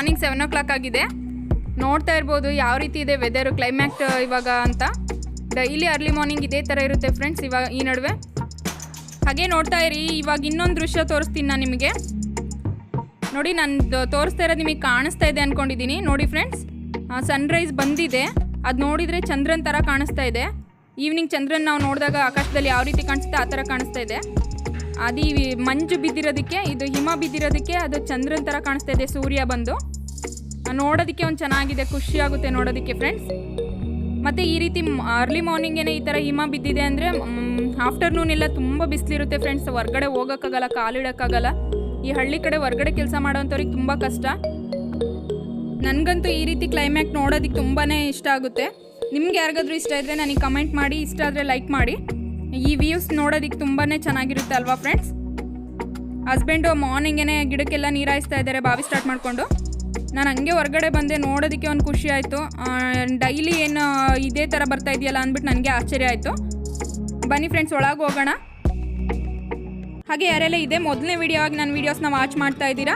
Morning 7 o'clock ಆಗಿದೆ. ನೋಡ್ತಾ ಇರ್ಬೋದು ಯಾವ ರೀತಿ ಇದೆ ವೆದರ್ ಕ್ಲೈಮ್ಯಾಕ್ಟ್ ಇವಾಗ ಅಂತ. ಡೈಲಿ ಅರ್ಲಿ ಮಾರ್ನಿಂಗ್ ಇದೇ ಥರ ಇರುತ್ತೆ ಫ್ರೆಂಡ್ಸ್ ಇವಾಗ ಈ ನಡುವೆ. ಹಾಗೆ ನೋಡ್ತಾ ಇರಿ, ಇವಾಗ ಇನ್ನೊಂದು ದೃಶ್ಯ ತೋರಿಸ್ತೀನಿ ನಾನು ನಿಮಗೆ. ನೋಡಿ, ನಾನು ತೋರಿಸ್ತಾ ಇರೋದು ನಿಮಗೆ ಕಾಣಿಸ್ತಾ ಇದೆ ಅಂದ್ಕೊಂಡಿದ್ದೀನಿ. ನೋಡಿ ಫ್ರೆಂಡ್ಸ್, ಸನ್ರೈಸ್ ಬಂದಿದೆ. ಅದು ನೋಡಿದರೆ ಚಂದ್ರನ ಥರ ಕಾಣಿಸ್ತಾ ಇದೆ. ಈವ್ನಿಂಗ್ ಚಂದ್ರನ್ ನಾವು ನೋಡಿದಾಗ ಆಕಾಶದಲ್ಲಿ ಯಾವ ರೀತಿ ಕಾಣಿಸುತ್ತೆ ಆ ಥರ ಕಾಣಿಸ್ತಾ ಇದೆ. ಅದು ಮಂಜು ಬಿದ್ದಿರೋದಕ್ಕೆ, ಇದು ಹಿಮ ಬಿದ್ದಿರೋದಕ್ಕೆ ಅದು ಚಂದ್ರನ ಥರ ಕಾಣಿಸ್ತಾ ಇದೆ. ಸೂರ್ಯ ಬಂದು ನೋಡೋದಕ್ಕೆ ಒಂದು ಚೆನ್ನಾಗಿದೆ, ಖುಷಿ ಆಗುತ್ತೆ ನೋಡೋದಕ್ಕೆ ಫ್ರೆಂಡ್ಸ್. ಮತ್ತು ಈ ರೀತಿ ಅರ್ಲಿ ಮಾರ್ನಿಂಗೇನೆ ಈ ಥರ ಹಿಮ ಬಿದ್ದಿದೆ ಅಂದರೆ ಆಫ್ಟರ್ನೂನ್ ಎಲ್ಲ ತುಂಬ ಬಿಸಿಲಿರುತ್ತೆ ಫ್ರೆಂಡ್ಸ್. ಹೊರ್ಗಡೆ ಹೋಗೋಕ್ಕಾಗಲ್ಲ, ಕಾಲಿಡೋಕ್ಕಾಗಲ್ಲ. ಈ ಹಳ್ಳಿ ಕಡೆ ಹೊರ್ಗಡೆ ಕೆಲಸ ಮಾಡೋವಂಥವ್ರಿಗೆ ತುಂಬ ಕಷ್ಟ. ನನಗಂತೂ ಈ ರೀತಿ ಕ್ಲೈಮ್ಯಾಕ್ಟ್ ನೋಡೋದಕ್ಕೆ ತುಂಬಾ ಇಷ್ಟ ಆಗುತ್ತೆ. ನಿಮ್ಗೆ ಯಾರಿಗಾದ್ರೂ ಇಷ್ಟ ಇದ್ದರೆ ನನಗೆ ಕಮೆಂಟ್ ಮಾಡಿ, ಇಷ್ಟ ಆದರೆ ಲೈಕ್ ಮಾಡಿ. ಈ ವ್ಯೂಸ್ ನೋಡೋದಕ್ಕೆ ತುಂಬಾ ಚೆನ್ನಾಗಿರುತ್ತೆ ಅಲ್ವಾ ಫ್ರೆಂಡ್ಸ್. ಹಸ್ಬೆಂಡು ಮಾರ್ನಿಂಗೇ ಗಿಡಕ್ಕೆಲ್ಲ ನೀರು ಹಾಯಿಸ್ತಾ ಇದ್ದಾರೆ, ಬಾವಿ ಸ್ಟಾರ್ಟ್ ಮಾಡಿಕೊಂಡು. ನಾನು ಹಂಗೆ ಹೊರಗಡೆ ಬಂದೆ, ನೋಡೋದಕ್ಕೆ ಒಂದು ಖುಷಿ ಆಯಿತು. ಡೈಲಿ ಏನು ಇದೇ ಥರ ಬರ್ತಾ ಇದೆಯಲ್ಲ ಅಂದ್ಬಿಟ್ಟು ನನಗೆ ಆಶ್ಚರ್ಯ ಆಯಿತು. ಬನ್ನಿ ಫ್ರೆಂಡ್ಸ್, ಒಳಗೆ ಹೋಗೋಣ. ಹಾಗೆ ಯಾರೆಲ್ಲ ಇದೆ ಮೊದಲನೇ ವಿಡಿಯೋ ಆಗಿ ನನ್ನ ವೀಡಿಯೋಸ್ನ ವಾಚ್ ಮಾಡ್ತಾ ಇದ್ದೀರಾ,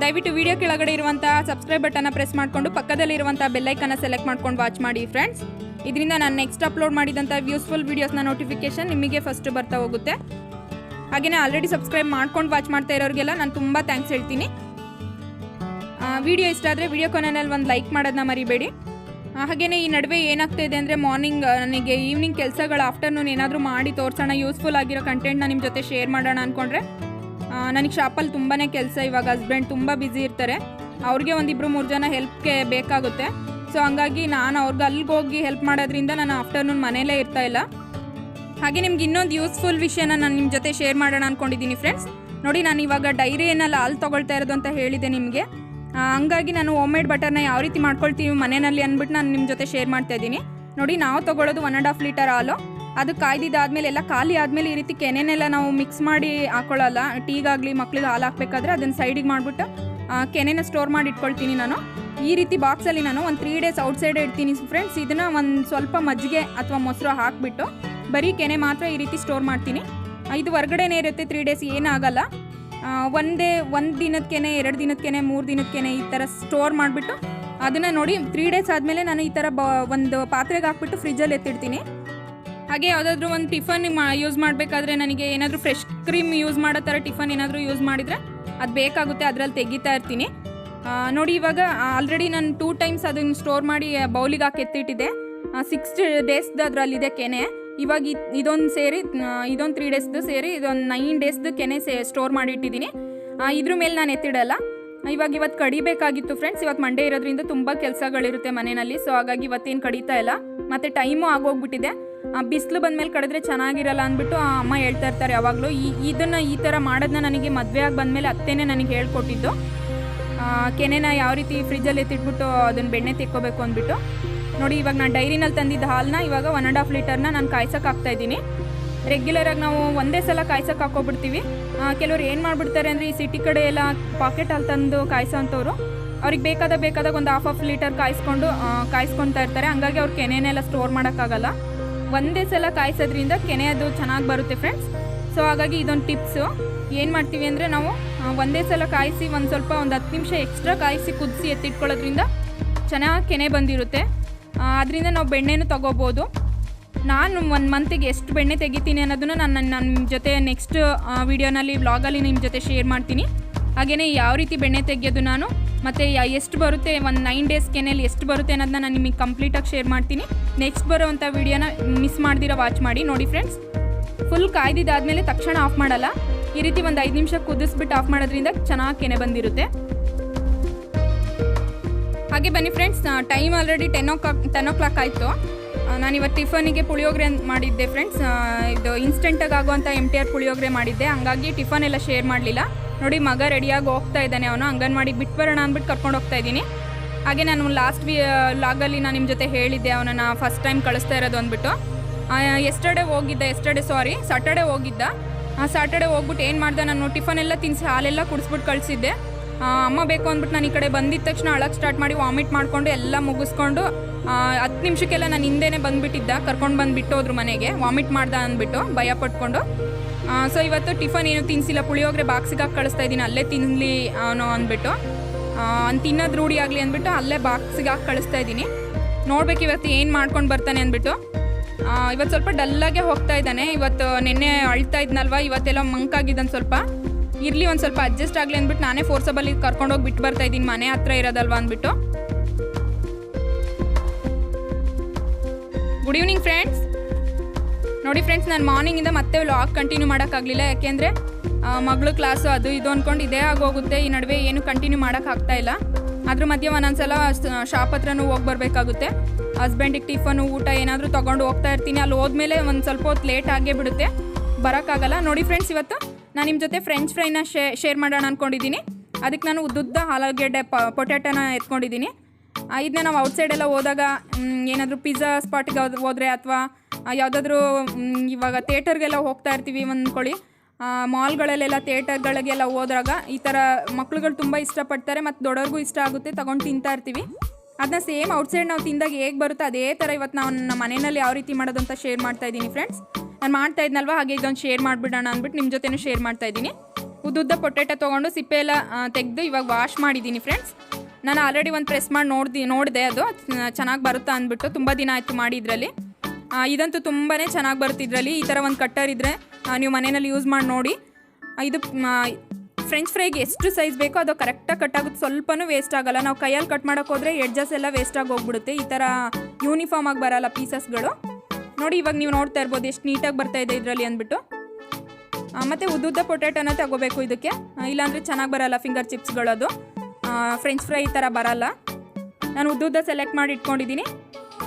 ದಯವಿಟ್ಟು ವಿಡಿಯೋ ಕೆಳಗಡೆ ಇರುವಂಥ ಸಬ್ಸ್ಕ್ರೈಬ್ ಬಟನ್ನ ಪ್ರೆಸ್ ಮಾಡಿಕೊಂಡು ಪಕ್ಕದಲ್ಲಿರುವಂಥ ಬೆಲ್ಲೈಕನ್ನ ಸೆಲೆಕ್ಟ್ ಮಾಡ್ಕೊಂಡು ವಾಚ್ ಮಾಡಿ ಫ್ರೆಂಡ್ಸ್. ಇದರಿಂದ ನಾನು ನೆಕ್ಸ್ಟ್ ಅಪ್ಲೋಡ್ ಮಾಡಿದಂಥ ಯೂಸ್ಫುಲ್ ವೀಡಿಯೋಸ್ನ ನೋಟಿಫಿಕೇಷನ್ ನಿಮಗೆ ಫಸ್ಟ್ ಬರ್ತಾ ಹೋಗುತ್ತೆ. ಹಾಗೆಯೇ ಆಲ್ರೆಡಿ ಸಬ್ಸ್ಕ್ರೈಬ್ ಮಾಡ್ಕೊಂಡು ವಾಚ್ ಮಾಡ್ತಾ ಇರೋರಿಗೆಲ್ಲ ನಾನು ತುಂಬ ಥ್ಯಾಂಕ್ಸ್ ಹೇಳ್ತೀನಿ. ವಿಡಿಯೋ ಇಷ್ಟ ಆದರೆ ವಿಡಿಯೋ ಕೊನೆಯಲ್ಲಿ ಒಂದು ಲೈಕ್ ಮಾಡೋದನ್ನ ಮರಿಬೇಡಿ. ಹಾಗೆಯೇ ಈ ನಡುವೆ ಏನಾಗ್ತಾಯಿದೆ ಅಂದರೆ ಮಾರ್ನಿಂಗ್ ನನಗೆ ಈವ್ನಿಂಗ್ ಕೆಲಸಗಳು ಆಫ್ಟರ್ನೂನ್ ಏನಾದರೂ ಮಾಡಿ ತೋರಿಸೋಣ, ಯೂಸ್ಫುಲ್ ಆಗಿರೋ ಕಂಟೆಂಟ್ನ ನಿಮ್ಮ ಜೊತೆ ಶೇರ್ ಮಾಡೋಣ ಅಂದ್ಕೊಂಡ್ರೆ ನನಗೆ ಶಾಪಲ್ಲಿ ತುಂಬಾ ಕೆಲಸ. ಇವಾಗ ಹಸ್ಬೆಂಡ್ ತುಂಬ ಬ್ಯುಸಿ ಇರ್ತಾರೆ, ಅವ್ರಿಗೆ 1-2-3 ಜನ ಹೆಲ್ಪ್ಗೆ ಬೇಕಾಗುತ್ತೆ. ಸೊ ಹಂಗಾಗಿ ನಾನು ಅವ್ರಿಗೆ ಅಲ್ಲಿಗೆ ಹೋಗಿ ಹೆಲ್ಪ್ ಮಾಡೋದ್ರಿಂದ ನಾನು ಆಫ್ಟರ್ನೂನ್ ಮನೇಲೇ ಇರ್ತಾಯಿಲ್ಲ. ಹಾಗೆ ನಿಮ್ಗೆ ಇನ್ನೊಂದು ಯೂಸ್ಫುಲ್ ವಿಷಯನ ನಾನು ನಿಮ್ಮ ಜೊತೆ ಶೇರ್ ಮಾಡೋಣ ಅಂದ್ಕೊಂಡಿದ್ದೀನಿ ಫ್ರೆಂಡ್ಸ್. ನೋಡಿ, ನಾನು ಇವಾಗ ಡೈರಿಯಲ್ಲಿ ಹಾಲು ತೊಗೊಳ್ತಾ ಇರೋದು ಅಂತ ಹೇಳಿದೆ ನಿಮಗೆ. ಹಂಗಾಗಿ ನಾನು ಹೋಮ್ ಮೇಡ್ ಬಟರ್ನ ಯಾವ ರೀತಿ ಮಾಡ್ಕೊಳ್ತೀವಿ ಮನೆಯಲ್ಲಿ ಅಂದ್ಬಿಟ್ಟು ನಾನು ನಿಮ್ಮ ಜೊತೆ ಶೇರ್ ಮಾಡ್ತಾ ಇದ್ದೀನಿ. ನೋಡಿ, ನಾವು ತೊಗೊಳ್ಳೋದು 1.5 ಲೀಟರ್ ಹಾಲು. ಅದು ಕಾಯ್ದಿದ್ದಾದಮೇಲೆ ಎಲ್ಲ ಖಾಲಿ ಆದಮೇಲೆ ಈ ರೀತಿ ಕೆನೆನೆಲ್ಲ ನಾವು ಮಿಕ್ಸ್ ಮಾಡಿ ಹಾಕೊಳ್ಳಲ್ಲ. ಟೀಗಾಗಲಿ ಮಕ್ಳಿಗೆ ಹಾಲು ಹಾಕಬೇಕಾದ್ರೆ ಅದನ್ನು ಸೈಡಿಗೆ ಮಾಡಿಬಿಟ್ಟು ಕೆನೆನ ಸ್ಟೋರ್ ಮಾಡಿ ಇಟ್ಕೊಳ್ತೀನಿ ನಾನು. ಈ ರೀತಿ ಬಾಕ್ಸಲ್ಲಿ ನಾನು ಒಂದು 3 days ಔಟ್ಸೈಡೇ ಇಡ್ತೀನಿ ಫ್ರೆಂಡ್ಸ್. ಇದನ್ನು ಒಂದು ಸ್ವಲ್ಪ ಮಜ್ಜಿಗೆ ಅಥವಾ ಮೊಸರು ಹಾಕಿಬಿಟ್ಟು ಬರೀ ಕೆನೆ ಮಾತ್ರ ಈ ರೀತಿ ಸ್ಟೋರ್ ಮಾಡ್ತೀನಿ. ಇದು ಹೊರ್ಗಡೆನೇ ಇರುತ್ತೆ, 3 days ಏನಾಗಲ್ಲ. ಒಂದು ದಿನದ ಕೆನೆ, 2 ದಿನದ ಕೆನೆ, 3 ದಿನದ ಕೆನೆ ಈ ಥರ ಸ್ಟೋರ್ ಮಾಡಿಬಿಟ್ಟು ಅದನ್ನು ನೋಡಿ 3 days ಆದಮೇಲೆ ನಾನು ಈ ಥರ ಒಂದು ಪಾತ್ರೆಗೆ ಹಾಕ್ಬಿಟ್ಟು ಫ್ರಿಜ್ಜಲ್ಲಿ ಎತ್ತಿಡ್ತೀನಿ. ಹಾಗೆ ಯಾವುದಾದ್ರೂ ಒಂದು ಟಿಫನ್ ಯೂಸ್ ಮಾಡಬೇಕಾದ್ರೆ ನನಗೆ ಏನಾದರೂ ಫ್ರೆಶ್ ಕ್ರೀಮ್ ಯೂಸ್ ಮಾಡೋ ಥರ ಟಿಫನ್ ಏನಾದರೂ ಯೂಸ್ ಮಾಡಿದರೆ ಅದು ಬೇಕಾಗುತ್ತೆ, ಅದರಲ್ಲಿ ತೆಗಿತಾ ಇರ್ತೀನಿ. ನೋಡಿ, ಇವಾಗ ಆಲ್ರೆಡಿ ನಾನು 2 times ಅದನ್ನು ಸ್ಟೋರ್ ಮಾಡಿ ಬೌಲಿಗೆ ಹಾಕಿ ಎತ್ತಿಟ್ಟಿದ್ದೆ. 6 daysದು ಅದರಲ್ಲಿದೆ ಕೆನೆ. ಇವಾಗ ಇದೊಂದು ಸೇರಿ ಇದೊಂದು 3 daysದು ಸೇರಿ ಇದೊಂದು 9 daysದು ಕೆನೆ ಸ್ಟೋರ್ ಮಾಡಿ ಇಟ್ಟಿದ್ದೀನಿ. ಇದ್ರ ಮೇಲೆ ನಾನು ಎತ್ತಿಡಲ್ಲ. ಇವತ್ತು ಕಡಿಬೇಕಾಗಿತ್ತು ಫ್ರೆಂಡ್ಸ್. ಇವತ್ತು ಮಂಡೇ ಇರೋದ್ರಿಂದ ತುಂಬ ಕೆಲಸಗಳಿರುತ್ತೆ ಮನೆಯಲ್ಲಿ. ಸೊ ಹಾಗಾಗಿ ಇವತ್ತೇನು ಕಡಿತಾ ಇಲ್ಲ. ಮತ್ತು ಟೈಮು ಆಗೋಗ್ಬಿಟ್ಟಿದೆ. ಬಿಸಿಲು ಬಂದಮೇಲೆ ಕಡಿದ್ರೆ ಚೆನ್ನಾಗಿರಲ್ಲ ಅಂದ್ಬಿಟ್ಟು ಅಮ್ಮ ಹೇಳ್ತಾ ಇರ್ತಾರೆ ಯಾವಾಗಲೂ. ಇದನ್ನು ಈ ಥರ ಮಾಡೋದನ್ನ ನನಗೆ ಮದುವೆ ಆಗಿ ಬಂದಮೇಲೆ ಅತ್ತೇನೆ ನನಗೆ ಹೇಳ್ಕೊಟ್ಟಿದ್ದು. ಕೆನೆನ ಯಾವ ರೀತಿ ಫ್ರಿಜ್ಜಲ್ಲಿ ಎತ್ತಿಟ್ಬಿಟ್ಟು ಅದನ್ನು ಬೆಣ್ಣೆ ತೆಕ್ಕೋಬೇಕು ಅಂದ್ಬಿಟ್ಟು. ನೋಡಿ, ಇವಾಗ ನಾನು ಡೈರಿನಲ್ಲಿ ತಂದಿದ್ದ ಹಾಲನ್ನ ಇವಾಗ 1.5 ಲೀಟರ್ನ ನಾನು ಕಾಯ್ಸೋಕೆ ಹಾಕ್ತಾಯಿದ್ದೀನಿ. ರೆಗ್ಯುಲರಾಗಿ ನಾವು ಒಂದೇ ಸಲ ಕಾಯ್ಸೋಕೆ ಹಾಕೋಬಿಡ್ತೀವಿ. ಕೆಲವ್ರು ಏನು ಮಾಡಿಬಿಡ್ತಾರೆ ಅಂದರೆ ಈ ಸಿಟಿ ಕಡೆ ಎಲ್ಲ ಪಾಕೆಟ್ ಹಾಲು ತಂದು ಕಾಯಿಸೋಂಥವ್ರು ಅವ್ರಿಗೆ ಬೇಕಾದಾಗ ಒಂದು 1/2 ಲೀಟರ್ ಕಾಯಿಸ್ಕೊತಾ ಇರ್ತಾರೆ. ಹಂಗಾಗಿ ಅವ್ರು ಕೆನೆನೆಲ್ಲ ಸ್ಟೋರ್ ಮಾಡೋಕ್ಕಾಗಲ್ಲ. ಒಂದೇ ಸಲ ಕಾಯಿಸೋದ್ರಿಂದ ಕೆನೆ ಅದು ಚೆನ್ನಾಗಿ ಬರುತ್ತೆ ಫ್ರೆಂಡ್ಸ್. ಸೊ ಹಾಗಾಗಿ ಇದೊಂದು ಟಿಪ್ಸು. ಏನು ಮಾಡ್ತೀವಿ ಅಂದರೆ ನಾವು ಒಂದೇ ಸಲ ಕಾಯಿಸಿ ಒಂದು 10 ನಿಮಿಷ ಎಕ್ಸ್ಟ್ರಾ ಕಾಯಿಸಿ ಕುದಿಸಿ ಎತ್ತಿಟ್ಕೊಳ್ಳೋದ್ರಿಂದ ಚೆನ್ನಾಗಿ ಕೆನೆ ಬಂದಿರುತ್ತೆ. ಅದರಿಂದ ನಾವು ಬೆಣ್ಣೆನೂ ತೊಗೋಬೋದು. ನಾನು 1 ಮಂತಿಗೆ ಎಷ್ಟು ಬೆಣ್ಣೆ ತೆಗಿತೀನಿ ಅನ್ನೋದನ್ನು ನಾನು ನಿಮ್ಮ ಜೊತೆ ನೆಕ್ಸ್ಟ್ ವೀಡಿಯೋನಲ್ಲಿ ವ್ಲಾಗಲ್ಲಿ ನಿಮ್ಮ ಜೊತೆ ಶೇರ್ ಮಾಡ್ತೀನಿ. ಹಾಗೆಯೇ ಯಾವ ರೀತಿ ಬೆಣ್ಣೆ ತೆಗೆಯೋದು ನಾನು ಮತ್ತು ಎಷ್ಟು ಬರುತ್ತೆ, ಒಂದು 9 days ಕೆನೆಯಲ್ಲಿ ಎಷ್ಟು ಬರುತ್ತೆ ಅನ್ನೋದನ್ನ ನಾನು ನಿಮಗೆ ಕಂಪ್ಲೀಟಾಗಿ ಶೇರ್ ಮಾಡ್ತೀನಿ. ನೆಕ್ಸ್ಟ್ ಬರೋವಂಥ ವೀಡಿಯೋನ ಮಿಸ್ ಮಾಡ್ದಿರ ವಾಚ್ ಮಾಡಿ. ನೋಡಿ ಫ್ರೆಂಡ್ಸ್, ಫುಲ್ ಕಾಯ್ದಿದ್ದಾದಮೇಲೆ ತಕ್ಷಣ ಆಫ್ ಮಾಡಲ್ಲ. ಈ ರೀತಿ ಒಂದು 5 ನಿಮಿಷ ಕುದಿಸ್ಬಿಟ್ಟು ಆಫ್ ಮಾಡೋದ್ರಿಂದ ಚೆನ್ನಾಗಿ ಕೆನೆ ಬಂದಿರುತ್ತೆ. ಹಾಗೆ ಬನ್ನಿ ಫ್ರೆಂಡ್ಸ್, ಟೈಮ್ ಆಲ್ರೆಡಿ 10 o'clock ಆಯಿತು. ನಾನಿವತ್ತು ಟಿಫನಿಗೆ ಪುಳಿಯೋಗರೆ ಮಾಡಿದ್ದೆ ಫ್ರೆಂಡ್ಸ್. ಇದು ಇನ್ಸ್ಟೆಂಟಾಗಿ ಆಗುವಂಥ MTR ಪುಳಿಯೋಗರೆ ಮಾಡಿದ್ದೆ. ಹಂಗಾಗಿ ಟಿಫನ್ ಎಲ್ಲ ಶೇರ್ ಮಾಡಲಿಲ್ಲ. ನೋಡಿ, ಮಗ ರೆಡಿಯಾಗಿ ಹೋಗ್ತಾ ಇದ್ದಾನೆ. ಅವನು ಅಂಗನವಾಡಿಗೆ ಬಿಟ್ಟು ಬರೋಣ ಅಂದ್ಬಿಟ್ಟು ಕರ್ಕೊಂಡು ಹೋಗ್ತಾ ಇದ್ದೀನಿ. ಹಾಗೆ ನಾನು ಲಾಸ್ಟ್ ವ್ಲಾಗಲ್ಲಿ ನಾನು ನಿಮ್ಮ ಜೊತೆ ಹೇಳಿದ್ದೆ ಅವನನ್ನು ಫಸ್ಟ್ ಟೈಮ್ ಕಳಿಸ್ತಾ ಇರೋದು ಅಂದ್ಬಿಟ್ಟು. ಸಾಟರ್ಡೆ ಹೋಗಿದ್ದ. ಸಾಟರ್ಡೆ ಹೋಗ್ಬಿಟ್ಟು ಏನು ಮಾಡ್ದೆ, ನಾನು ಟಿಫನ್ ಎಲ್ಲ ತಿನ್ನಿಸಿ ಹಾಲೆಲ್ಲ ಕುಡಿಸ್ಬಿಟ್ಟು ಕಳಿಸಿದ್ದೆ. ಅಮ್ಮ ಬೇಕು ಅಂದ್ಬಿಟ್ಟು ನಾನು ಈ ಕಡೆ ಬಂದಿದ್ದ ತಕ್ಷಣ ಅಳಕ್ಕೆ ಸ್ಟಾರ್ಟ್ ಮಾಡಿ ವಾಮಿಟ್ ಮಾಡಿಕೊಂಡು ಎಲ್ಲ ಮುಗಿಸ್ಕೊಂಡು 10 ನಿಮಿಷಕ್ಕೆಲ್ಲ ನಾನು ಹಿಂದೆನೇ ಬಂದುಬಿಟ್ಟಿದ್ದ. ಕರ್ಕೊಂಡು ಬಂದುಬಿಟ್ಟೋದ್ರು ಮನೆಗೆ, ವಾಮಿಟ್ ಮಾಡ್ದೆ ಅಂದ್ಬಿಟ್ಟು ಭಯ ಪಟ್ಕೊಂಡು. ಸೊ ಇವತ್ತು ಟಿಫನ್ ಏನು ತಿನ್ನಿಸಿಲ್ಲ, ಪುಳಿಯೋಗರೆ ಬಾಕ್ಸಿಗೆ ಹಾಕಿ ಕಳಿಸ್ತಾ ಇದ್ದೀನಿ, ಅಲ್ಲೇ ತಿನ್ನಲಿ ಅವನು ಅಂದ್ಬಿಟ್ಟು. ತಿನ್ನೋದು ರೂಢಿ ಆಗಲಿ ಅಂದ್ಬಿಟ್ಟು ಅಲ್ಲೇ ಬಾಕ್ಸಿಗೆ ಹಾಕಿ ಕಳಿಸ್ತಾ ಇದ್ದೀನಿ. ನೋಡ್ಬೇಕು ಇವತ್ತು ಏನು ಮಾಡ್ಕೊಂಡು ಬರ್ತಾನೆ ಅಂದ್ಬಿಟ್ಟು. ಇವತ್ತು ಸ್ವಲ್ಪ ಡಲ್ಲಾಗೆ ಹೋಗ್ತಾ ಇದ್ದಾನೆ. ಇವತ್ತು ನಿನ್ನೆ ಅಳ್ತಾ ಇದ್ನಲ್ವ, ಇವತ್ತೆಲ್ಲ ಮಂಕಾಗಿದ್ದಾನೆ ಸ್ವಲ್ಪ. ಇರಲಿ ಒಂದು ಸ್ವಲ್ಪ ಅಡ್ಜಸ್ಟ್ ಆಗಲಿ ಅಂದ್ಬಿಟ್ಟು ನಾನೇ ಫೋರ್ಸಬಲಿ ಕರ್ಕೊಂಡೋಗಿ ಬಿಟ್ಟು ಬರ್ತಾ ಇದ್ದೀನಿ, ಮನೆ ಹತ್ರ ಇರೋದಲ್ವ ಅಂದ್ಬಿಟ್ಟು. Good evening friends. ನೋಡಿ ಫ್ರೆಂಡ್ಸ್, ನಾನು ಮಾರ್ನಿಂಗಿಂದ ಮತ್ತೆ ವ್ಲಾಗ್ ಕಂಟಿನ್ಯೂ ಮಾಡೋಕ್ಕಾಗಲಿಲ್ಲ. ಯಾಕೆಂದರೆ ಮಗಳು ಕ್ಲಾಸು ಅದು ಇದು ಅಂದ್ಕೊಂಡು ಇದೇ ಆಗೋಗುತ್ತೆ. ಈ ನಡುವೆ ಏನು ಕಂಟಿನ್ಯೂ ಮಾಡೋಕ್ಕಾಗ್ತಾಯಿಲ್ಲ. ಅದ್ರ ಮಧ್ಯೆ ಒಂದೊಂದ್ಸಲ ಶಾಪ್ ಹತ್ರನೂ ಹೋಗಿ ಬರಬೇಕಾಗುತ್ತೆ. ಹಸ್ಬೆಂಡಿಗೆ ಟಿಫನು ಊಟ ಏನಾದರೂ ತೊಗೊಂಡು ಹೋಗ್ತಾ ಇರ್ತೀನಿ. ಅಲ್ಲಿ ಹೋದ್ಮೇಲೆ ಒಂದು ಸ್ವಲ್ಪ ಹೊತ್ತು ಲೇಟ್ ಆಗೇ ಬಿಡುತ್ತೆ, ಬರೋಕ್ಕಾಗಲ್ಲ. ನೋಡಿ ಫ್ರೆಂಡ್ಸ್, ಇವತ್ತು ನಾನು ನಿಮ್ಮ ಜೊತೆ ಫ್ರೆಂಚ್ ಫ್ರೈನ ಶೇರ್ ಮಾಡೋಣ ಅಂದ್ಕೊಂಡಿದ್ದೀನಿ. ಅದಕ್ಕೆ ನಾನು ಉದ್ದುದ್ದ ಆಲೂಗೆಡ್ಡೆ ಪೊಟ್ಯಾಟೋನ ಎತ್ಕೊಂಡಿದ್ದೀನಿ. ಇದನ್ನ ನಾವು ಔಟ್ಸೈಡೆಲ್ಲ ಹೋದಾಗ ಏನಾದರೂ ಪಿಜ್ಜಾ ಸ್ಪಾಟ್ಗೆ ಹೋದರೆ ಅಥವಾ ಯಾವುದಾದ್ರೂ ಇವಾಗ ಥಿಯೇಟರ್ಗೆಲ್ಲ ಹೋಗ್ತಾ ಇರ್ತೀವಿ ಅಂದ್ಕೊಳ್ಳಿ, ಮಾಲ್ಗಳಲ್ಲೆಲ್ಲ ಥಿಯೇಟರ್ಗಳಿಗೆಲ್ಲ ಹೋದಾಗ ಈ ಥರ ಮಕ್ಳುಗಳು ತುಂಬ ಇಷ್ಟಪಡ್ತಾರೆ ಮತ್ತು ದೊಡ್ಡವ್ರಿಗೂ ಇಷ್ಟ ಆಗುತ್ತೆ, ತೊಗೊಂಡು ತಿಂತಾ ಇರ್ತೀವಿ. ಅದನ್ನ ಸೇಮ್ ಔಟ್ಸೈಡ್ ನಾವು ತಿಂದಾಗ ಹೇಗೆ ಬರುತ್ತೆ ಅದೇ ಥರ ಇವತ್ತು ನಾವು ನಮ್ಮ ಮನೆಯಲ್ಲಿ ಯಾವ ರೀತಿ ಮಾಡೋದು ಅಂತ ಶೇರ್ ಮಾಡ್ತಾಯಿದ್ದೀನಿ ಫ್ರೆಂಡ್ಸ್. ನಾನು ಮಾಡ್ತಾ ಇದ್ನಲ್ವ, ಹಾಗೆ ಇದೊಂದು ಶೇರ್ ಮಾಡಿಬಿಡೋಣ ಅಂದ್ಬಿಟ್ಟು ನಿಮ್ಮ ಜೊತೆನೂ ಶೇರ್ ಮಾಡ್ತಾಯಿದ್ದೀನಿ. ಉದ್ದುದ್ದ ಪೊಟ್ಯಾಟೊ ತೊಗೊಂಡು ಸಿಪ್ಪೆ ಎಲ್ಲ ತೆಗೆದು ಇವಾಗ ವಾಶ್ ಮಾಡಿದ್ದೀನಿ ಫ್ರೆಂಡ್ಸ್. ನಾನು ಆಲ್ರೆಡಿ ಒಂದು ಪ್ರೆಸ್ ಮಾಡಿ ನೋಡಿದೆ, ಅದು ಚೆನ್ನಾಗಿ ಬರುತ್ತಾ ಅಂದ್ಬಿಟ್ಟು. ತುಂಬ ದಿನ ಆಯಿತು ಮಾಡಿ ಇದರಲ್ಲಿ. ಇದಂತೂ ತುಂಬಾ ಚೆನ್ನಾಗಿ ಬರುತ್ತೆ ಇದರಲ್ಲಿ. ಈ ಥರ ಒಂದು ಕಟ್ಟರ್ ಇದ್ದರೆ ನೀವು ಮನೆಯಲ್ಲಿ ಯೂಸ್ ಮಾಡಿ ನೋಡಿ. ಇದು ಫ್ರೆಂಚ್ ಫ್ರೈಗೆ ಎಷ್ಟು ಸೈಜ್ ಬೇಕೋ ಅದು ಕರೆಕ್ಟಾಗಿ ಕಟ್ ಆಗುತ್ತೆ, ಸ್ವಲ್ಪನೂ ವೇಸ್ಟ್ ಆಗೋಲ್ಲ. ನಾವು ಕೈಯಲ್ಲಿ ಕಟ್ ಮಾಡೋಕೆ ಹೋದರೆ ಎಡ್ಜಸ್ ಎಲ್ಲ ವೇಸ್ಟಾಗಿ ಹೋಗ್ಬಿಡುತ್ತೆ. ಈ ಥರ ಯೂನಿಫಾರ್ಮ್ ಆಗಿ ಬರೋಲ್ಲ ಪೀಸಸ್ಗಳು. ನೋಡಿ ಇವಾಗ ನೀವು ನೋಡ್ತಾ ಇರ್ಬೋದು ಎಷ್ಟು ನೀಟಾಗಿ ಬರ್ತಾಯಿದೆ ಇದರಲ್ಲಿ ಅಂದ್ಬಿಟ್ಟು. ಮತ್ತು ಉದ್ದುದ್ದ ಪೊಟ್ಯಾಟೋನ ತಗೋಬೇಕು ಇದಕ್ಕೆ, ಇಲ್ಲಾಂದರೆ ಚೆನ್ನಾಗಿ ಬರೋಲ್ಲ ಫಿಂಗರ್ ಚಿಪ್ಸ್ಗಳದು. ಫ್ರೆಂಚ್ ಫ್ರೈ ಈ ಥರ ಬರೋಲ್ಲ. ನಾನು ಉದ್ದುದ್ದ ಸೆಲೆಕ್ಟ್ ಮಾಡಿ ಇಟ್ಕೊಂಡಿದ್ದೀನಿ.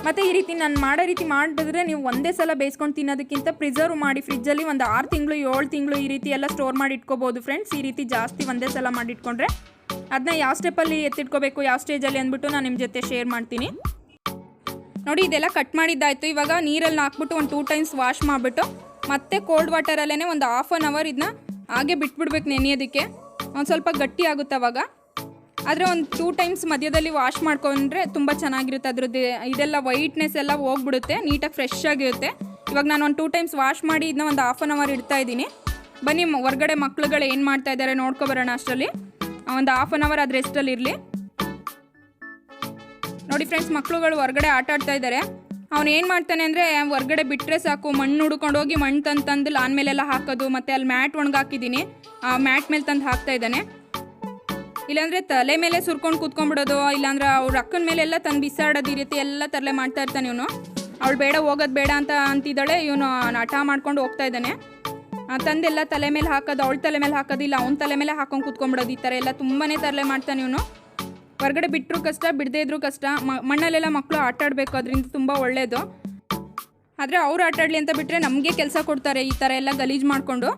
ಮತ್ತು ಈ ರೀತಿ ನಾನು ಮಾಡೋ ರೀತಿ ಮಾಡಿದ್ರೆ ನೀವು ಒಂದೇ ಸಲ ಬೇಯಿಸ್ಕೊಂಡು ತಿನ್ನೋದಕ್ಕಿಂತ ಪ್ರಿಸರ್ವ್ ಮಾಡಿ ಫ್ರಿಜ್ಜಲ್ಲಿ ಒಂದು 6 ತಿಂಗಳು 7 ತಿಂಗಳು ಈ ರೀತಿ ಎಲ್ಲ ಸ್ಟೋರ್ ಮಾಡಿ ಇಟ್ಕೋಬೋದು ಫ್ರೆಂಡ್ಸ್. ಈ ರೀತಿ ಜಾಸ್ತಿ ಒಂದೇ ಸಲ ಮಾಡಿ ಇಟ್ಕೊಂಡ್ರೆ ಅದನ್ನ ಯಾವ ಸ್ಟೆಪ್ಪಲ್ಲಿ ಎತ್ತಿಟ್ಕೋಬೇಕು, ಯಾವ ಸ್ಟೇಜಲ್ಲಿ ಅಂದ್ಬಿಟ್ಟು ನಾನು ನಿಮ್ಮ ಜೊತೆ ಶೇರ್ ಮಾಡ್ತೀನಿ. ನೋಡಿ ಇದೆಲ್ಲ ಕಟ್ ಮಾಡಿದ್ದಾಯಿತು. ಇವಾಗ ನೀರಲ್ಲಿ ಹಾಕ್ಬಿಟ್ಟು ಒಂದು 2 ಟೈಮ್ಸ್ ವಾಶ್ ಮಾಡಿಬಿಟ್ಟು ಮತ್ತೆ ಕೋಲ್ಡ್ ವಾಟರಲ್ಲೇ ಒಂದು ½ ಅನ್ ಅವರ್ ಇದನ್ನ ಹಾಗೆ ಬಿಟ್ಬಿಡ್ಬೇಕು ನೆನೆಯೋದಕ್ಕೆ. ಒಂದು ಸ್ವಲ್ಪ ಗಟ್ಟಿ ಆಗುತ್ತೆ ಅವಾಗ. ಆದರೆ ಒಂದು 2 ಟೈಮ್ಸ್ ಮಧ್ಯದಲ್ಲಿ ವಾಶ್ ಮಾಡ್ಕೊಂಡ್ರೆ ತುಂಬ ಚೆನ್ನಾಗಿರುತ್ತೆ. ಅದ್ರದ್ದು ಇದೆಲ್ಲ ವೈಟ್ನೆಸ್ ಎಲ್ಲ ಹೋಗ್ಬಿಡುತ್ತೆ, ನೀಟಾಗಿ ಫ್ರೆಶ್ ಆಗಿರುತ್ತೆ. ಇವಾಗ ನಾನು ಒಂದು 2 ಟೈಮ್ಸ್ ವಾಶ್ ಮಾಡಿ ಇದನ್ನ ಒಂದು ½ ಅನ್ ಅವರ್ ಇಡ್ತಾ ಇದ್ದೀನಿ. ಬನ್ನಿ ಹೊರಗಡೆ ಮಕ್ಳುಗಳು ಏನು ಮಾಡ್ತಾ ಇದ್ದಾರೆ ನೋಡ್ಕೊಬರೋಣ. ಅಷ್ಟರಲ್ಲಿ ಒಂದು ½ ಅನ್ ಅವರ್ ಅದು ರೆಸ್ಟಲ್ಲಿ ಇರಲಿ. ನೋಡಿ ಫ್ರೆಂಡ್ಸ್, ಮಕ್ಳುಗಳು ಹೊರಗಡೆ ಆಟ ಆಡ್ತಾ ಇದ್ದಾರೆ. ಅವ್ನು ಏನು ಮಾಡ್ತಾನೆ ಅಂದರೆ ಹೊರಗಡೆ ಬಿಟ್ಟರೆ ಸಾಕು, ಮಣ್ಣು ಹುಡ್ಕೊಂಡು ಹೋಗಿ ಮಣ್ಣು ತಂದು ಲಾನ್ ಮೇಲೆಲ್ಲ ಹಾಕೋದು, ಮತ್ತು ಅಲ್ಲಿ ಮ್ಯಾಟ್ ಒಣಗಾಕಿದ್ದೀನಿ, ಆ ಮ್ಯಾಟ್ ಮೇಲೆ ತಂದು ಹಾಕ್ತಾ ಇದ್ದಾನೆ. ಇಲ್ಲಾಂದರೆ ತಲೆ ಮೇಲೆ ಸುರ್ಕೊಂಡು ಕೂತ್ಕೊಂಡ್ಬಿಡೋದು, ಇಲ್ಲಾಂದ್ರೆ ಅವ್ರ ಅಕ್ಕನ ಮೇಲೆಲ್ಲ ತಂದು ಬಿಸಾಡೋದು, ಈ ರೀತಿ ಎಲ್ಲ ತರಲೆ ಮಾಡ್ತಾ ಇರ್ತಾನೆ ಇವನು. ಅವಳು ಬೇಡ ಹೋಗೋದು ಬೇಡ ಅಂತಿದ್ದಾಳೆ, ಇವನು ಹಠ ಮಾಡ್ಕೊಂಡು ಹೋಗ್ತಾ ಇದ್ದಾನೆ. ತಂದೆಲ್ಲ ತಲೆ ಮೇಲೆ ಹಾಕೋದು, ಅವಳ ತಲೆ ಮೇಲೆ ಹಾಕೋದು, ಇಲ್ಲ ಅವ್ನ ತಲೆ ಮೇಲೆ ಹಾಕೊಂಡು ಕೂತ್ಕೊಂಡ್ಬಿಡೋದು, ಈ ಥರ ಎಲ್ಲ ತುಂಬಾ ತರಲೆ ಮಾಡ್ತಾನೆ ಇವನು. ಹೊರಗಡೆ ಬಿಟ್ಟರು ಕಷ್ಟ, ಬಿಡದೇ ಇದ್ರೂ ಕಷ್ಟ. ಮಣ್ಣಲ್ಲೆಲ್ಲ ಮಕ್ಕಳು ಆಟ ಆಡಬೇಕು, ಅದರಿಂದ ತುಂಬ ಒಳ್ಳೆಯದು. ಆದರೆ ಅವ್ರು ಆಟ ಆಡಲಿ ಅಂತ ಬಿಟ್ಟರೆ ನಮಗೆ ಕೆಲಸ ಕೊಡ್ತಾರೆ ಈ ಥರ ಎಲ್ಲ ಗಲೀಜು ಮಾಡಿಕೊಂಡು.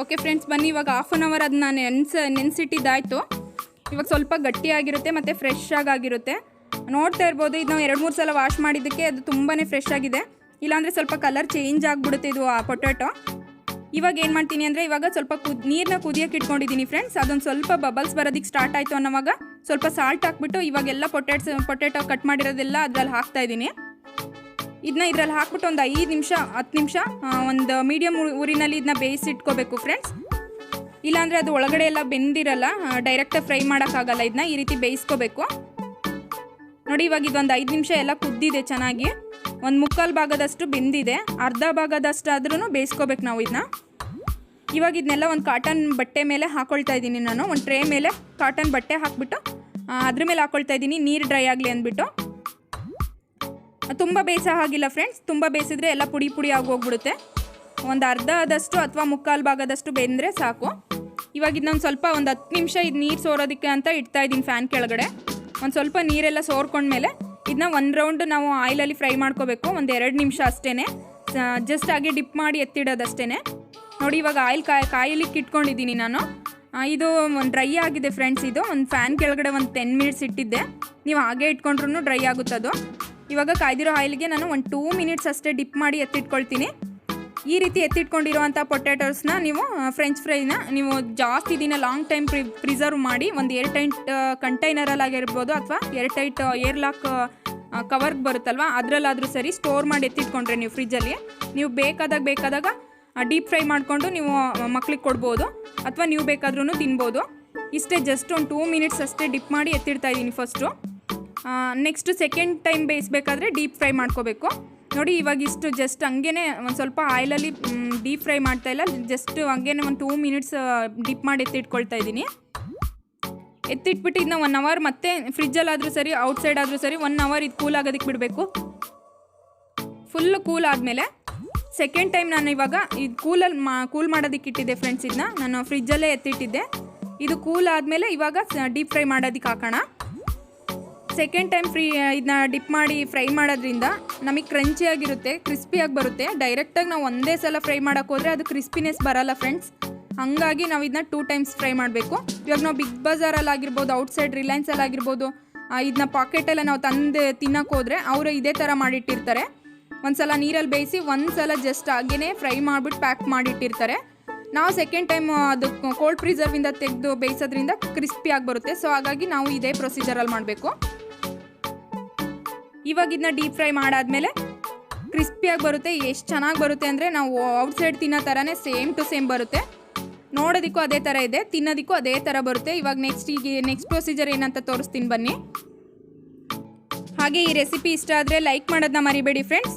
ಓಕೆ ಫ್ರೆಂಡ್ಸ್, ಬನ್ನಿ ಇವಾಗ ½ ಅನ್ ಅವರ್ ಅದನ್ನ ನೆನೆಸಿಟ್ಟಿದ್ದಾಯಿತು. ಇವಾಗ ಸ್ವಲ್ಪ ಗಟ್ಟಿಯಾಗಿರುತ್ತೆ ಮತ್ತು ಫ್ರೆಶ್ ಆಗಿರುತ್ತೆ. ನೋಡ್ತಾ ಇರ್ಬೋದು, ಇದು ನಾವು 2-3 ಸಲ ವಾಶ್ ಮಾಡಿದ್ದಕ್ಕೆ ಅದು ತುಂಬಾ ಫ್ರೆಶ್ ಆಗಿದೆ. ಇಲ್ಲಾಂದರೆ ಸ್ವಲ್ಪ ಕಲರ್ ಚೇಂಜ್ ಆಗಿಬಿಡುತ್ತೆ ಇದು ಆ ಪೊಟ್ಯಾಟೊ. ಇವಾಗ ಏನು ಮಾಡ್ತೀನಿ ಅಂದರೆ ಇವಾಗ ಸ್ವಲ್ಪ ನೀರನ್ನ ಕುದಿಯೋಕೆ ಇಟ್ಕೊಂಡಿದ್ದೀನಿ ಫ್ರೆಂಡ್ಸ್. ಅದೊಂದು ಸ್ವಲ್ಪ ಬಬಲ್ಸ್ ಬರೋದಕ್ಕೆ ಸ್ಟಾರ್ಟ್ ಆಯಿತು ಅನ್ನೋವಾಗ ಸ್ವಲ್ಪ ಸಾಲ್ಟ್ ಹಾಕ್ಬಿಟ್ಟು ಇವಾಗೆಲ್ಲ ಪೊಟ್ಯಾಟೊ ಕಟ್ ಮಾಡಿರೋದೆಲ್ಲ ಅದ್ರಲ್ಲಿ ಹಾಕ್ತಾಯಿದ್ದೀನಿ. ಇದನ್ನ ಇದರಲ್ಲಿ ಹಾಕ್ಬಿಟ್ಟು ಒಂದು 5 ನಿಮಿಷ 10 ನಿಮಿಷ ಒಂದು ಮೀಡಿಯಮ್ ಊರಿನಲ್ಲಿ ಇದನ್ನ ಬೇಯಿಸಿಟ್ಕೋಬೇಕು ಫ್ರೆಂಡ್ಸ್. ಇಲ್ಲಾಂದರೆ ಅದು ಒಳಗಡೆ ಎಲ್ಲ ಬೆಂದಿರಲ್ಲ, ಡೈರೆಕ್ಟಾಗಿ ಫ್ರೈ ಮಾಡೋಕ್ಕಾಗಲ್ಲ. ಇದನ್ನ ಈ ರೀತಿ ಬೇಯಿಸ್ಕೋಬೇಕು. ನೋಡಿ ಇವಾಗ ಇದೊಂದು 5 ನಿಮಿಷ ಎಲ್ಲ ಕುದ್ದಿದೆ ಚೆನ್ನಾಗಿ. ಒಂದು 3/4 ಭಾಗದಷ್ಟು ಬೆಂದಿದೆ, ಅರ್ಧ ಭಾಗದಷ್ಟಾದ್ರೂ ಬೇಯಿಸ್ಕೋಬೇಕು ನಾವು ಇದನ್ನ. ಇವಾಗ ಇದನ್ನೆಲ್ಲ ಒಂದು ಕಾಟನ್ ಬಟ್ಟೆ ಮೇಲೆ ಹಾಕ್ಕೊಳ್ತಾ ಇದ್ದೀನಿ ನಾನು. ಒಂದು ಟ್ರೇ ಮೇಲೆ ಕಾಟನ್ ಬಟ್ಟೆ ಹಾಕ್ಬಿಟ್ಟು ಅದ್ರ ಮೇಲೆ ಹಾಕ್ಕೊಳ್ತಾ ಇದ್ದೀನಿ, ನೀರು ಡ್ರೈ ಆಗಲಿ ಅಂದ್ಬಿಟ್ಟು. ತುಂಬ ಬೇಯಿಸೋ ಹಾಗಿಲ್ಲ ಫ್ರೆಂಡ್ಸ್, ತುಂಬ ಬೇಯಿಸಿದ್ರೆ ಎಲ್ಲ ಪುಡಿ ಪುಡಿ ಆಗೋಗ್ಬಿಡುತ್ತೆ. ಒಂದು ಅರ್ಧದಷ್ಟು ಅಥವಾ 3/4 ಭಾಗದಷ್ಟು ಬೆಂದರೆ ಸಾಕು. ಇವಾಗ ಇದನ್ನೊಂದು ಸ್ವಲ್ಪ ಒಂದು 10 ನಿಮಿಷ ಇದು ನೀರು ಸೋರೋದಕ್ಕೆ ಅಂತ ಇಡ್ತಾ ಇದ್ದೀನಿ ಫ್ಯಾನ್ ಕೆಳಗಡೆ. ಒಂದು ಸ್ವಲ್ಪ ನೀರೆಲ್ಲ ಸೋರ್ಕೊಂಡ್ಮೇಲೆ ಇದನ್ನ 1 ರೌಂಡ್ ನಾವು ಆಯಿಲಲ್ಲಿ ಫ್ರೈ ಮಾಡ್ಕೋಬೇಕು. ಒಂದು 2 ನಿಮಿಷ ಅಷ್ಟೇ, ಜಸ್ಟ್ ಹಾಗೆ ಡಿಪ್ ಮಾಡಿ ಎತ್ತಿಡೋದಷ್ಟೇ. ನೋಡಿ ಇವಾಗ ಆಯಿಲ್ ಕಾಯಲಿಕ್ಕೆ ಇಟ್ಕೊಂಡಿದ್ದೀನಿ ನಾನು. ಇದು ಒಂದು ಡ್ರೈ ಆಗಿದೆ ಫ್ರೆಂಡ್ಸ್. ಇದು ಒಂದು ಫ್ಯಾನ್ ಕೆಳಗಡೆ ಒಂದು 10 ಮಿನಿಟ್ಸ್ ಇಟ್ಟಿದ್ದೆ. ನೀವು ಹಾಗೆ ಇಟ್ಕೊಂಡ್ರೂ ಡ್ರೈ ಆಗುತ್ತದು. ಇವಾಗ ಕಾಯ್ದಿರೋ ಆಯಿಲ್ಗೆ ನಾನು ಒಂದು 2 ಮಿನಿಟ್ಸ್ ಅಷ್ಟೇ ಡಿಪ್ ಮಾಡಿ ಎತ್ತಿಟ್ಕೊಳ್ತೀನಿ. ಈ ರೀತಿ ಎತ್ತಿಟ್ಕೊಂಡಿರುವಂಥ ಪೊಟ್ಯಾಟೋಸ್ನ ನೀವು ಫ್ರೆಂಚ್ ಫ್ರೈನ ನೀವು ಜಾಸ್ತಿ ದಿನ ಲಾಂಗ್ ಟೈಮ್ ಪ್ರಿಸರ್ವ್ ಮಾಡಿ ಒಂದು ಏರ್ ಟೈಟ್ ಕಂಟೈನರಲ್ಲಾಗಿರ್ಬೋದು ಅಥವಾ ಏರ್ ಟೈಟ್ ಏರ್ ಲಾಕ್ ಕವರ್ಗೆ ಬರುತ್ತಲ್ವ ಅದರಲ್ಲಾದರೂ ಸರಿ ಸ್ಟೋರ್ ಮಾಡಿ ಎತ್ತಿಟ್ಕೊಂಡ್ರೆ ನೀವು ಫ್ರಿಜ್ಜಲ್ಲಿ ನೀವು ಬೇಕಾದಾಗ ಡೀಪ್ ಫ್ರೈ ಮಾಡಿಕೊಂಡು ನೀವು ಮಕ್ಳಿಗೆ ಕೊಡ್ಬೋದು ಅಥವಾ ನೀವು ಬೇಕಾದ್ರೂ ತಿನ್ಬೋದು. ಇಷ್ಟೇ ಜಸ್ಟ್ ಒಂದು 2 ಮಿನಿಟ್ಸ್ ಅಷ್ಟೇ ಡಿಪ್ ಮಾಡಿ ಎತ್ತಿಡ್ತಾ ಇದ್ದೀನಿ ಫಸ್ಟು. ನೆಕ್ಸ್ಟ್ ಸೆಕೆಂಡ್ ಟೈಮ್ ಬೇಯಿಸ್ಬೇಕಾದ್ರೆ ಡೀಪ್ ಫ್ರೈ ಮಾಡ್ಕೋಬೇಕು. ನೋಡಿ ಇವಾಗ ಇಷ್ಟು ಜಸ್ಟ್ ಹಂಗೇ ಒಂದು ಸ್ವಲ್ಪ ಆಯಿಲಲ್ಲಿ ಡೀಪ್ ಫ್ರೈ ಮಾಡ್ತಾಯಿಲ್ಲ, ಜಸ್ಟ್ ಹಂಗೇ ಒಂದು 2 ಮಿನಿಟ್ಸ್ ಡಿಪ್ ಮಾಡಿ ಎತ್ತಿಟ್ಕೊಳ್ತಾ ಇದ್ದೀನಿ. ಎತ್ತಿಟ್ಬಿಟ್ಟು ಇದನ್ನ 1 ಅವರ್ ಮತ್ತೆ ಫ್ರಿಜ್ಜಲ್ಲಾದರೂ ಸರಿ ಔಟ್ಸೈಡ್ ಆದರೂ ಸರಿ 1 ಅವರ್ ಇದು ಕೂಲ್ ಆಗೋದಕ್ಕೆ ಬಿಡಬೇಕು. ಫುಲ್ಲು ಕೂಲ್ ಆದಮೇಲೆ ಸೆಕೆಂಡ್ ಟೈಮ್ ನಾನು ಇವಾಗ ಇದು ಕೂಲ್ ಮಾಡೋದಕ್ಕೆ ಇಟ್ಟಿದ್ದೆ ಫ್ರೆಂಡ್ಸ್. ಇದನ್ನ ನಾನು ಫ್ರಿಜ್ಜಲ್ಲೇ ಎತ್ತಿಟ್ಟಿದ್ದೆ. ಇದು ಕೂಲ್ ಆದಮೇಲೆ ಇವಾಗ ಡೀಪ್ ಫ್ರೈ ಮಾಡೋದಕ್ಕೆ ಹಾಕೋಣ. ಸೆಕೆಂಡ್ ಟೈಮ್ ಇದನ್ನ ಡಿಪ್ ಮಾಡಿ ಫ್ರೈ ಮಾಡೋದ್ರಿಂದ ನಮಗೆ ಕ್ರಂಚಿಯಾಗಿರುತ್ತೆ, ಕ್ರಿಸ್ಪಿಯಾಗಿ ಬರುತ್ತೆ. ಡೈರೆಕ್ಟಾಗಿ ನಾವು ಒಂದೇ ಸಲ ಫ್ರೈ ಮಾಡೋಕ್ಕೆ ಹೋದರೆ ಅದು ಕ್ರಿಸ್ಪಿನೆಸ್ ಬರೋಲ್ಲ ಫ್ರೆಂಡ್ಸ್. ಹಾಗಾಗಿ ನಾವು ಇದನ್ನ 2 ಟೈಮ್ಸ್ ಫ್ರೈ ಮಾಡಬೇಕು. ಇವಾಗ ನಾವು ಬಿಗ್ ಬಜಾರಲ್ಲಾಗಿರ್ಬೋದು, ಔಟ್ಸೈಡ್ ರಿಲಯನ್ಸಲ್ಲಾಗಿರ್ಬೋದು ಇದನ್ನ ಪಾಕೆಟೆಲ್ಲ ನಾವು ತಂದು ತಿನ್ನೋಕೆ ಹೋದರೆ ಅವರು ಇದೇ ಥರ ಮಾಡಿಟ್ಟಿರ್ತಾರೆ. ಒಂದು ಸಲ ನೀರಲ್ಲಿ ಬೇಯಿಸಿ ಒಂದು ಸಲ ಜಸ್ಟ್ ಹಾಗೇ ಫ್ರೈ ಮಾಡಿಬಿಟ್ಟು ಪ್ಯಾಕ್ ಮಾಡಿಟ್ಟಿರ್ತಾರೆ. ನಾವು ಸೆಕೆಂಡ್ ಟೈಮ್ ಅದು ಕೋಲ್ಡ್ ಪ್ರಿಸರ್ವಿಂದ ತೆಗೆದು ಬೇಯಿಸೋದ್ರಿಂದ ಕ್ರಿಸ್ಪಿಯಾಗಿ ಬರುತ್ತೆ. ಸೊ ಹಾಗಾಗಿ ನಾವು ಇದೇ ಪ್ರೊಸೀಜರಲ್ಲಿ ಮಾಡಬೇಕು. ಇವಾಗ ಇದನ್ನ ಡೀಪ್ ಫ್ರೈ ಮಾಡಾದಮೇಲೆ ಕ್ರಿಸ್ಪಿಯಾಗಿ ಬರುತ್ತೆ. ಎಷ್ಟು ಚೆನ್ನಾಗಿ ಬರುತ್ತೆ ಅಂದರೆ ನಾವು ಔಟ್ಸೈಡ್ ತಿನ್ನೋ ಥರನೇ ಸೇಮ್ ಟು ಸೇಮ್ ಬರುತ್ತೆ. ನೋಡೋದಕ್ಕೂ ಅದೇ ಥರ ಇದೆ, ತಿನ್ನೋದಕ್ಕೂ ಅದೇ ಥರ ಬರುತ್ತೆ. ಇವಾಗ ನೆಕ್ಸ್ಟ್ ಪ್ರೊಸೀಜರ್ ಏನಂತ ತೋರಿಸ್ತೀನಿ ಬನ್ನಿ. ಹಾಗೆ ಈ ರೆಸಿಪಿ ಇಷ್ಟ ಆದರೆ ಲೈಕ್ ಮಾಡೋದನ್ನ ಮರಿಬೇಡಿ ಫ್ರೆಂಡ್ಸ್.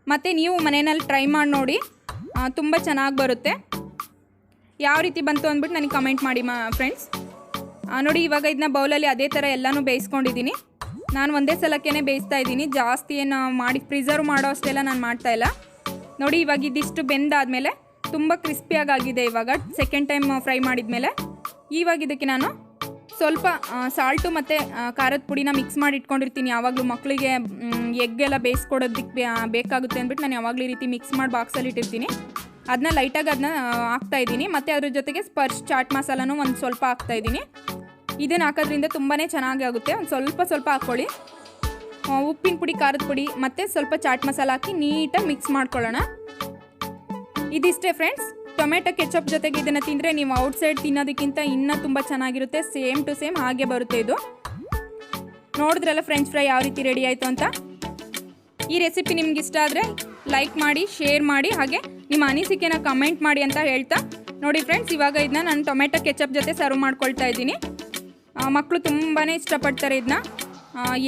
ಮತ್ತು ನೀವು ಮನೆಯಲ್ಲಿ ಟ್ರೈ ಮಾಡಿ ನೋಡಿ, ತುಂಬ ಚೆನ್ನಾಗಿ ಬರುತ್ತೆ. ಯಾವ ರೀತಿ ಬಂತು ಅಂದ್ಬಿಟ್ಟು ನನಗೆ ಕಮೆಂಟ್ ಮಾಡಿ ಫ್ರೆಂಡ್ಸ್. ನೋಡಿ ಇವಾಗ ಇದನ್ನ ಬೌಲಲ್ಲಿ ಅದೇ ಥರ ಎಲ್ಲನೂ ಬೇಯಿಸ್ಕೊಂಡಿದ್ದೀನಿ. ನಾನು ಒಂದೇ ಸಲಕ್ಕೇ ಬೇಯಿಸ್ತಾ ಇದ್ದೀನಿ, ಜಾಸ್ತಿ ಏನು ಮಾಡಿ ಪ್ರಿಸರ್ವ್ ಮಾಡೋ ಅಷ್ಟೆಲ್ಲ ನಾನು ಮಾಡ್ತಾಯಿಲ್ಲ. ನೋಡಿ ಇವಾಗ ಇದಿಷ್ಟು ಬೆಂದಾದಮೇಲೆ ತುಂಬ ಕ್ರಿಸ್ಪಿಯಾಗಿದೆ. ಇವಾಗ ಸೆಕೆಂಡ್ ಟೈಮ್ ಫ್ರೈ ಮಾಡಿದ್ಮೇಲೆ ಇವಾಗ ಇದಕ್ಕೆ ನಾನು ಸ್ವಲ್ಪ ಸಾಲ್ಟು ಮತ್ತು ಖಾರದ ಪುಡಿನ ಮಿಕ್ಸ್ ಮಾಡಿ ಇಟ್ಕೊಂಡಿರ್ತೀನಿ. ಯಾವಾಗಲೂ ಮಕ್ಕಳಿಗೆ ಎಗ್ಗೆಲ್ಲ ಬೇಯಿಸ್ಕೊಡೋದಕ್ಕೆ ಬೇಕಾಗುತ್ತೆ ಅಂದ್ಬಿಟ್ಟು ನಾನು ಯಾವಾಗಲೂ ಈ ರೀತಿ ಮಿಕ್ಸ್ ಮಾಡಿ ಬಾಕ್ಸಲ್ಲಿ ಇಟ್ಟಿರ್ತೀನಿ. ಅದನ್ನ ಲೈಟಾಗಿ ಅದನ್ನ ಹಾಕ್ತಾಯಿದ್ದೀನಿ. ಮತ್ತು ಅದ್ರ ಜೊತೆಗೆ ಸ್ಪರ್ಶ್ ಚಾಟ್ ಮಸಾಲನೂ ಒಂದು ಸ್ವಲ್ಪ ಹಾಕ್ತಾಯಿದ್ದೀನಿ. ಇದನ್ನು ಹಾಕೋದ್ರಿಂದ ತುಂಬಾ ಚೆನ್ನಾಗಿ ಆಗುತ್ತೆ. ಒಂದು ಸ್ವಲ್ಪ ಹಾಕ್ಕೊಳ್ಳಿ. ಉಪ್ಪಿನ ಪುಡಿ, ಖಾರದ ಪುಡಿ ಮತ್ತು ಸ್ವಲ್ಪ ಚಾಟ್ ಮಸಾಲ ಹಾಕಿ ನೀಟಾಗಿ ಮಿಕ್ಸ್ ಮಾಡ್ಕೊಳ್ಳೋಣ. ಇದಿಷ್ಟೇ ಫ್ರೆಂಡ್ಸ್. ಟೊಮೆಟೊ ಕೆಚಪ್ ಜೊತೆಗೆ ಇದನ್ನು ತಿಂದರೆ ನೀವು ಔಟ್ಸೈಡ್ ತಿನ್ನೋದಕ್ಕಿಂತ ಇನ್ನೂ ತುಂಬ ಚೆನ್ನಾಗಿರುತ್ತೆ. ಸೇಮ್ ಟು ಸೇಮ್ ಹಾಗೆ ಬರುತ್ತೆ ಇದು. ನೋಡಿದ್ರಲ್ಲ ಫ್ರೆಂಚ್ ಫ್ರೈ ಯಾವ ರೀತಿ ರೆಡಿ ಆಯಿತು ಅಂತ. ಈ ರೆಸಿಪಿ ನಿಮ್ಗೆ ಇಷ್ಟ ಆದರೆ ಲೈಕ್ ಮಾಡಿ, ಶೇರ್ ಮಾಡಿ, ಹಾಗೆ ನಿಮ್ಮ ಅನಿಸಿಕೆನ ಕಮೆಂಟ್ ಮಾಡಿ ಅಂತ ಹೇಳ್ತಾ ನೋಡಿ ಫ್ರೆಂಡ್ಸ್. ಇವಾಗ ಇದನ್ನ ನಾನು ಟೊಮೆಟೊ ಕೆಚಪ್ ಜೊತೆ ಸರ್ವ್ ಮಾಡ್ಕೊಳ್ತಾ ಇದ್ದೀನಿ. ಮಕ್ಕಳು ತುಂಬಾ ಇಷ್ಟಪಡ್ತಾರೆ ಇದನ್ನ.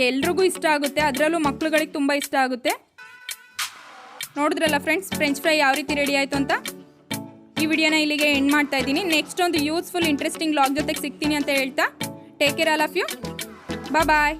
ಎಲ್ರಿಗೂ ಇಷ್ಟ ಆಗುತ್ತೆ, ಅದರಲ್ಲೂ ಮಕ್ಕಳುಗಳಿಗೆ ತುಂಬ ಇಷ್ಟ ಆಗುತ್ತೆ. ನೋಡಿದ್ರಲ್ಲ ಫ್ರೆಂಡ್ಸ್ ಫ್ರೆಂಚ್ ಫ್ರೈ ಯಾವ ರೀತಿ ರೆಡಿ ಆಯಿತು ಅಂತ. ಈ ವಿಡಿಯೋನ ಇಲ್ಲಿಗೆ ಎಂಡ್ ಮಾಡ್ತಾ ಇದ್ದೀನಿ. ನೆಕ್ಸ್ಟ್ ಒಂದು ಯೂಸ್ಫುಲ್ ಇಂಟ್ರೆಸ್ಟಿಂಗ್ ವ್ಲಾಗ್ ಜೊತೆಗೆ ಸಿಗ್ತೀನಿ ಅಂತ ಹೇಳ್ತಾ take care all of you. Bye.